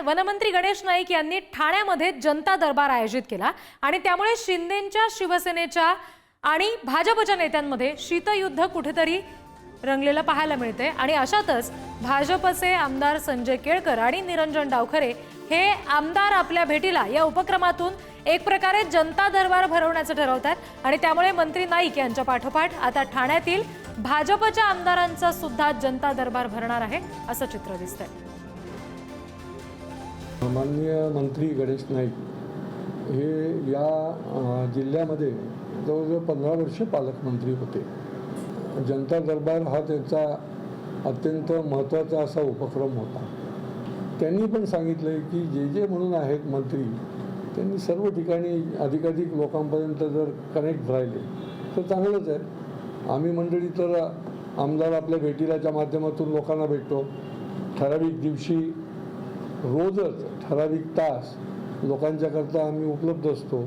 वनमंत्री गणेश नाईक यांनी ठाण्यामध्ये जनता दरबार आयोजित केला आणि त्यामुळे शिंदेंच्या शिवसेनेच्या आणि भाजपच्या नेत्यांमध्ये शीतयुद्ध कुठेतरी रंगलेलं पाहायला मिळते। आणि अशातच भाजपचे आमदार संजय केळकर आणि निरंजन डावखरे हे आमदार आपल्या भेटीला या उपक्रमातून एक प्रकारे जनता दरबार भरवण्याचं ठरवतात आणि त्यामुळे मंत्री नाईक यांच्या पाठोपाठ आता ठाण्यातील भाजपच्या आमदारांचा सुद्धा जनता दरबार भरणार आहे असं चित्र दिसतंय। माननीय मंत्री गणेश नाईक हे या जिल्ह्यामध्ये जवळजवळ 15 वर्ष पालकमंत्री होते। जनता दरबार हा त्यांचा अत्यंत महत्त्वाचा असा उपक्रम होता। त्यांनी पण सांगितलं की जे म्हणून आहेत मंत्री त्यांनी सर्व ठिकाणी अधिकाधिक लोकांपर्यंत जर कनेक्ट राहिले तर चांगलंच आहे। आम्ही मंडळी तर आमदार आपल्या भेटीलाच्या माध्यमातून लोकांना भेटतो, ठराविक दिवशी रोजच ठराविक तास लोकांच्याकरता आम्ही उपलब्ध असतो।